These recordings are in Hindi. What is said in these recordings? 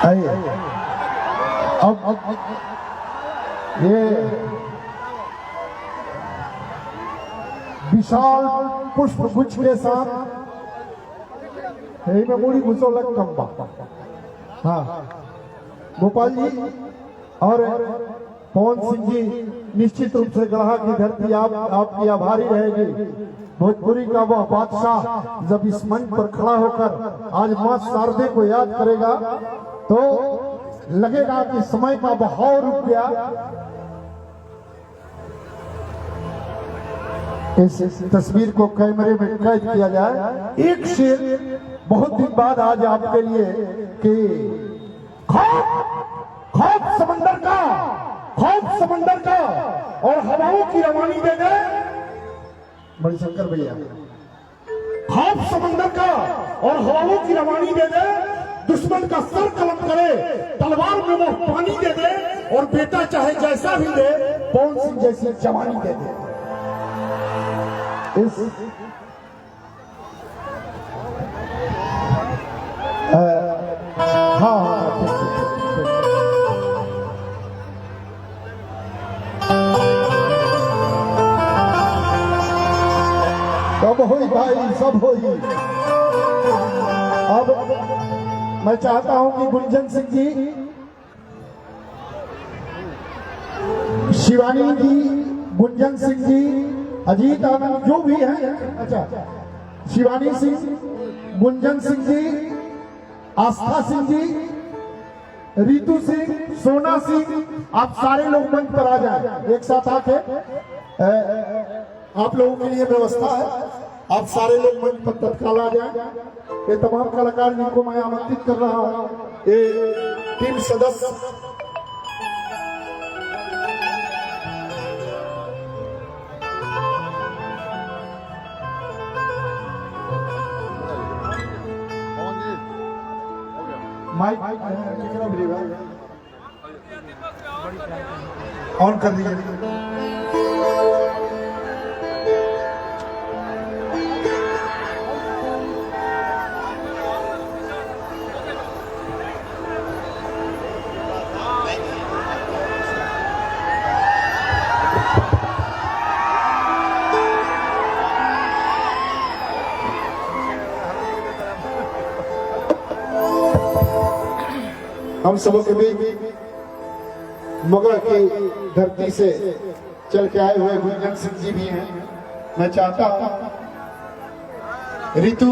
आइए अब ये विशाल पुष्प गुच्छ के साथ में पूरी घुसोलक कंबा। हाँ गोपाल जी और पवन सिंह जी निश्चित रूप से गढ़ा की धरती आपकी आभारी रहेगी। भोजपुरी का वह बादशाह जब इस मंच पर खड़ा होकर आज मां शारदे को याद करेगा तो लगेगा कि समय का बहाव रुक गया। इस तस्वीर को कैमरे में कैद किया जाए। एक शेर बहुत दिन बाद आज आपके लिए कि खौफ समंदर का, खौफ समंदर का और हवाओं की रवानी दे दे मणिशंकर भैया। खौफ समंदर का और हवाओं की रवानी दे दे, दुश्मन का सर कलम करे, तलवार में वो पानी दे दे और बेटा चाहे जैसा भी दे पवन सिंह जैसी जवानी दे दे। इस सब होई भाई, सब होई। अब मैं चाहता हूं कि गुंजन सिंह जी, शिवानी जी, गुंजन सिंह जी, अजीत आनंद जो भी है, अच्छा शिवानी सिंह, गुंजन सिंह जी, आस्था सिंह जी, रितु सिंह, सोना सिंह, आप सारे लोग मंच पर आ जाएं। एक साथ आके आप लोगों के लिए व्यवस्था है, आप सारे लोग मंच पर तत्काल आ जाएं। ये तमाम कलाकार जिनको मैं आमंत्रित कर रहा हूं, ये टीम सदस्य माइक ऑन कर दीजिए। हम सबों के बीच मगध की धरती से चल के आए हुए गुंजन सिंह जी भी हैं। मैं चाहता हूं रितु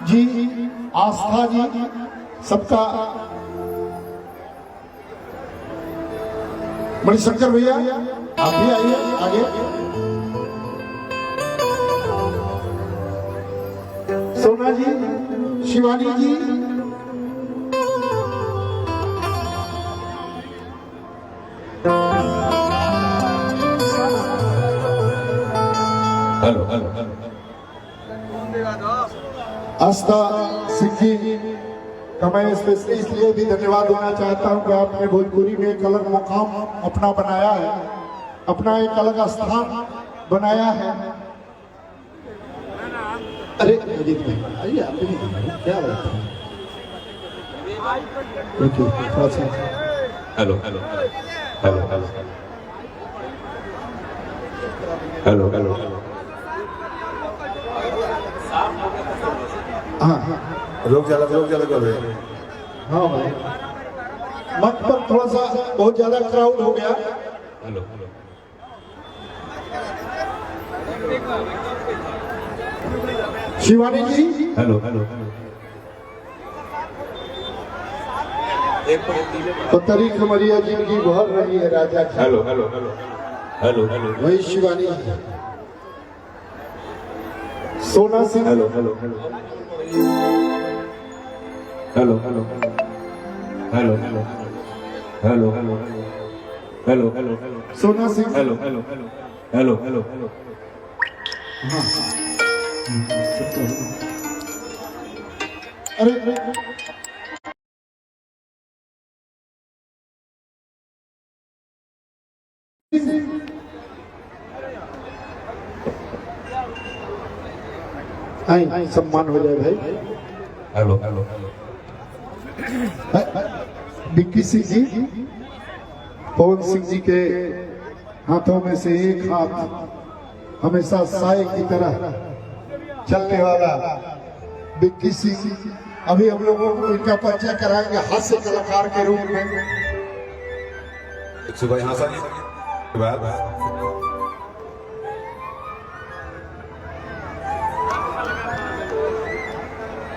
जी, आस्था जी, सबका, मणिशंकर भैया आप भी आइए आगे। सोना जी, शिवानी जी, हेलो हेलो आस्था सिंह जी का मैं स्पेशली इसलिए भी धन्यवाद देना चाहता हूं कि आपने भोजपुरी में एक अलग मुकाम अपना बनाया है, अपना एक अलग स्थान बनाया है। अरे अजीत भाई आइए, आप क्या बात है? थोड़ा सा hello hello hello hello hello hello हाँ लोग ज्यादा कर रहे हैं। हाँ भाई, मंच पर थोड़ा सा बहुत ज्यादा क्राउड हो गया। Hello hello Shivani ji, hello hello तो तरीक मरिया जिनकी भर रही है राजा की। Hello hello hello hello hello वही Shivani, Sona Singh, hello hello hello hello hello hello hello hello hello hello hello hello Sona Singh, hello hello hello hello hello hello अरे आई सम्मान हो जाए भाई। हेलो हेलो बिक्की सिंह जी, पवन सिंह जी के हाथों में से एक हाथ हमेशा साए की तरह चलने वाला बिक्की सिंह, अभी हम लोगों को इनका परिचय कराएंगे हास्य कलाकार के रूप में। सुबह यहाँ सर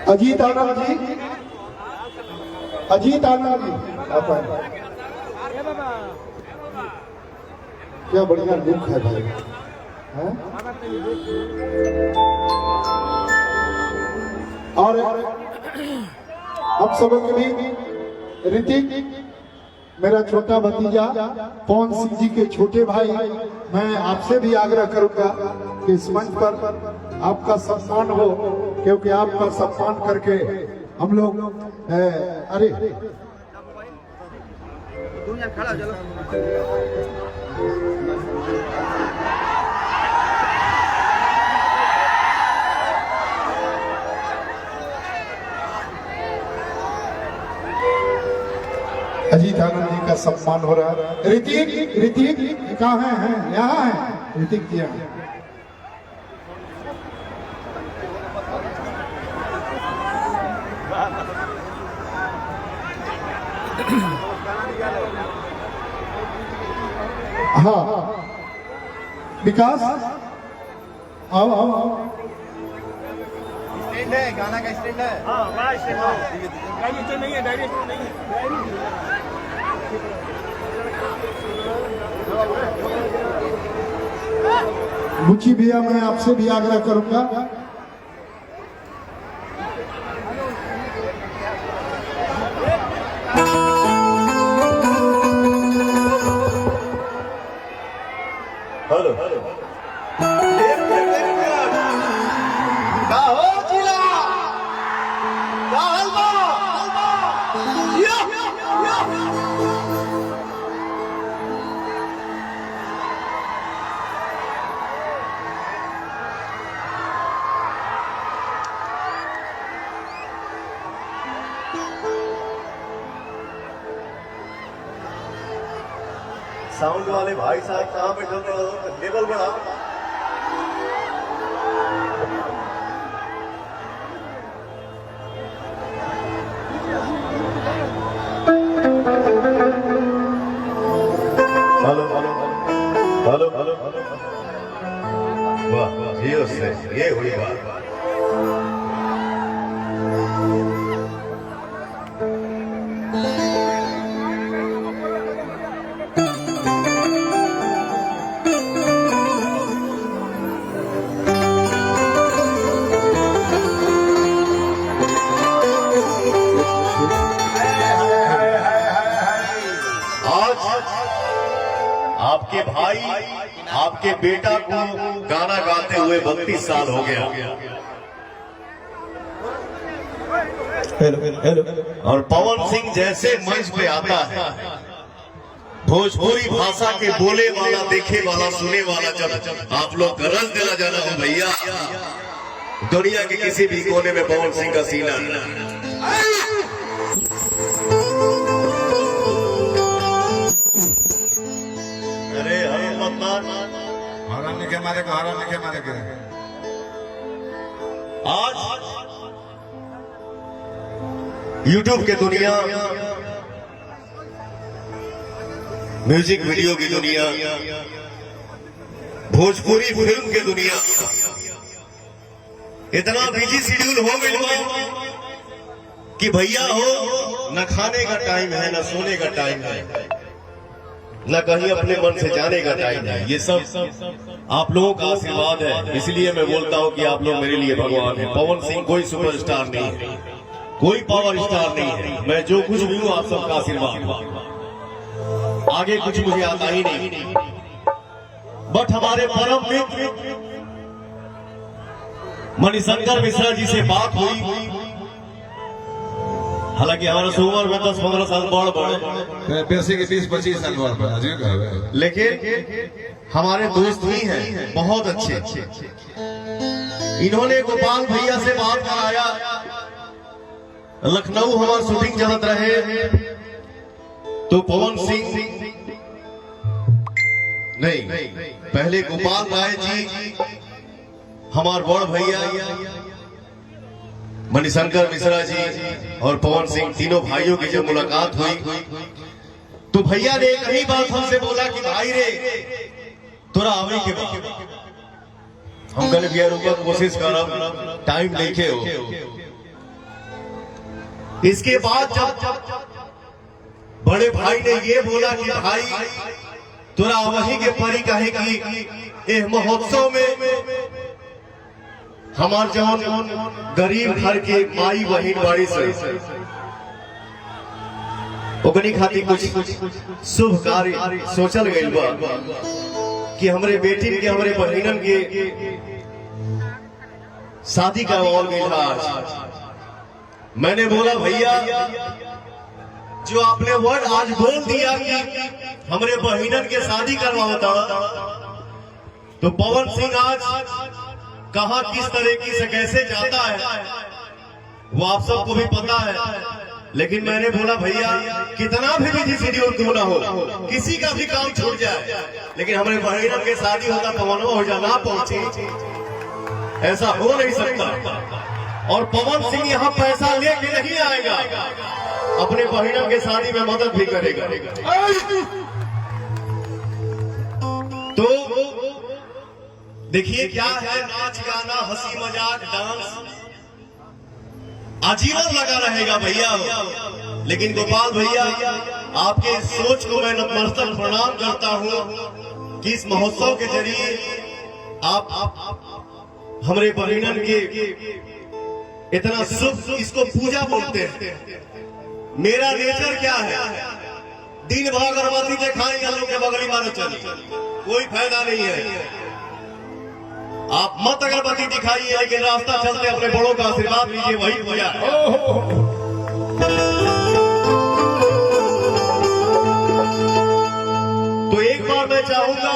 अजीत आनंद जी, अजीत आनंद जी आप आए। क्या बढ़िया लुक है भाई, है? और अब सबों के भी ऋतिक, मेरा छोटा भतीजा पवन सिंह जी के छोटे भाई, मैं आपसे भी आग्रह करूंगा कि इस मंच पर आपका सम्मान हो, क्योंकि आपका सम्मान करके हम लोग अरे अजीत आनंद जी का सम्मान हो रहा है। ऋतिक, ऋतिक कहाँ है? यहाँ है ऋतिक जी। यहाँ हाँ विकास आओ आओ आओ। स्टैंड है, गाना का स्टैंड है। हाँ वहाँ स्टैंड है, गाड़ी स्टैंड नहीं है, डायरेक्ट स्टैंड नहीं है। मुची भैया, मैं आपसे भी आग्रह करूंगा हेलो हेलो साउंड वाले भाई साहब कहाँ बैठे हो? लेवल बढ़ाओ। हेलो हेलो हेलो वाह, ये उससे ये हुई बात। आपके भाई, आपके बेटा को गाना गाते हुए 32 साल हो गया। और पवन सिंह जैसे मंच पे आता है, भोजपुरी भाषा के बोले वाला, देखे वाला, सुने वाला, जब आप लोग गरज देना जाना हो भैया, दुनिया के किसी भी कोने में पवन सिंह का सीना। अरे हराने के मारे को, हराने के मारे के। आज YouTube की दुनिया, म्यूजिक वीडियो की दुनिया, भोजपुरी फिल्म की दुनिया इतना बिजी शेड्यूल हो गई कि भैया हो न खाने का टाइम है, न सोने का टाइम है, न कहीं अपने मन से जाने का टाइम है। ये सब आप लोगों का आशीर्वाद है, इसलिए मैं बोलता हूँ कि आप लोग मेरे लिए भगवान है। पवन सिंह कोई सुपरस्टार नहीं है, कोई पावर स्टार नहीं है। मैं जो कुछ भी हूँ आप सबका आशीर्वाद, आगे कुछ मुझे आता ही नहीं। बट हमारे परम मित्र मणिशंकर मिश्रा जी से बात हुई, हालांकि हमारे से उम्र में 10-15 साल बड़ बड़े, बेसी के 20-25 साल बाद, लेकिन हमारे दोस्त ही हैं, बहुत अच्छे। इन्होंने गोपाल भैया से बात कराया, लखनऊ हमारा शूटिंग चलत रहे तो पवन सिंह नहीं, पहले गोपाल राय जी, हमार बड़ भैया मणिशंकर मिश्रा जी और पवन सिंह, तीनों भाइयों की जब मुलाकात हुई तो भैया ने एक ही बात हमसे बोला कि भाई रे तोरा आवे के बाद हम कल भैया रुका कोशिश करब, टाइम लेके हो। इसके बाद जब बड़े भाई ने ये बोला कि भाई तोरा वही के परी कहे कि एह महोत्सव में हमार जौन गरीब घर के माई बहन बाड़ी से ओकनी खातिर कुछ शुभ कार्य सोचल गइल बा कि हमरे बेटी के हमरे बहनन के शादी करवाल गइल आज। मैंने बोला भैया जो आपने वर्ड आज बोल दिया कि हमरे बहनन के शादी करवाता, तो पवन सिंह आज कहां किस तरीके से कैसे जाता है वो आप सबको भी पता है। लेकिन मैंने बोला भैया कितना भी बिजी शेड्यूल क्यों ना हो, किसी का भी काम छूट जाए, लेकिन हमारे बहनों के शादी होता पवनवा हो जाना पहुंचे, ऐसा हो नहीं सकता। और पवन सिंह यहाँ पैसा लेके नहीं आएगा, अपने बहनों के शादी में मदद भी करेगा। तो देखिए क्या है, नाच गाना हंसी मजाक डांस आजीवन लगा रहेगा भैया। लेकिन गोपाल भैया आपके इस सोच को मैं नतमस्तक प्रणाम करता हूं कि इस महोत्सव के जरिए आप हमारे बहनन के इतना शुभ, इसको पूजा बोलते हैं। मेरा नेचर क्या है, दिन भर अगरबत्ती दिखाएंगे लोग के बगली मारो चली, कोई फायदा नहीं है। आप मत अगरबत्ती दिखाइए, लेकिन रास्ता चलते अपने बड़ों का आशीर्वाद लीजिए, वही पूजा है। तो एक बार मैं चाहूंगा,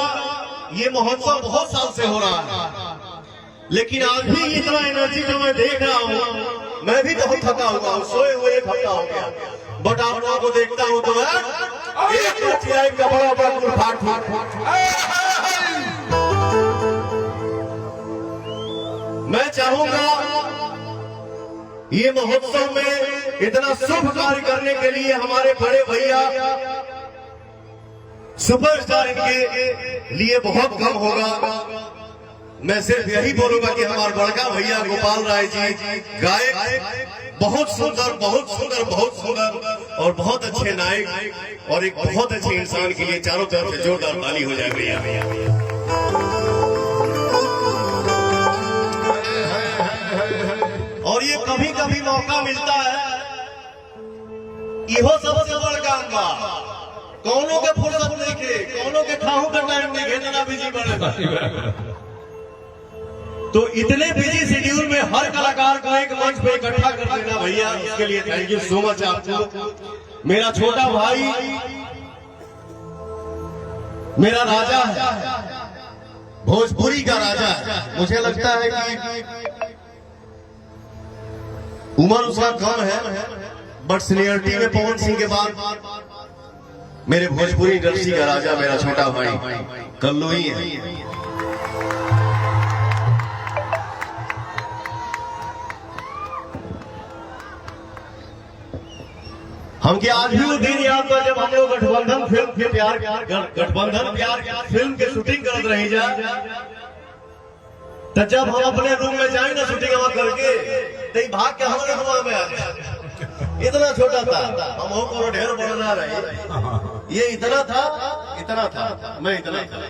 ये महोत्सव बहुत साल से हो रहा है, लेकिन आज भी इतना एनर्जी जो मैं देख रहा हूँ, मैं भी बहुत थका हुआ हूँ, सोए हुए एक हफ्ता हो गया, बट आप लोगों को देखता हूँ तो एक चिराई का बड़ा बड़ा फाट। मैं चाहूंगा ये महोत्सव में इतना शुभ कार्य करने के लिए हमारे बड़े भैया सुपरस्टार, इनके लिए बहुत कम होगा। मैं सिर्फ यही बोलूंगा कि हमारे बड़का भैया गोपाल राय जी गायक, बहुत सुंदर बहुत सुंदर बहुत सुंदर और बहुत अच्छे नायक और एक बहुत अच्छे इंसान के लिए चारों तरफ से जोरदार ताली हो जाए भैया। और ये कभी कभी मौका मिलता है, इहो सबसे बड़ काम बा, कौनों के फुर्सत देखे, कौनों के खाहू का टाइम देखे, इतना बिजी बने। तो इतने बिजी शेड्यूल में हर कलाकार को एक मंच पे इकट्ठा कर देना भैया, इसके लिए थैंक यू सो मच आपको। मेरा छोटा भाई मेरा राजा है, भोजपुरी का राजा है। मुझे लगता है कि उम्र उसका कम है, बट सीनियरिटी में पवन सिंह के बाद मेरे भोजपुरी इंडस्ट्री का राजा मेरा छोटा भाई कल्लू ही है। हम क्या आज भी वो दिन याद है जब हम लोग गठबंधन फिल्म के गठबंधन प्यार फिल्म के शूटिंग करते रही जा, तो जब हम अपने रूम में जाए ना शूटिंग वहां करके, तो भाग के हमारे हवा में आ गया। इतना छोटा था, हम हो ढेर बड़ा ना रहे, ये इतना था मैं इतना था।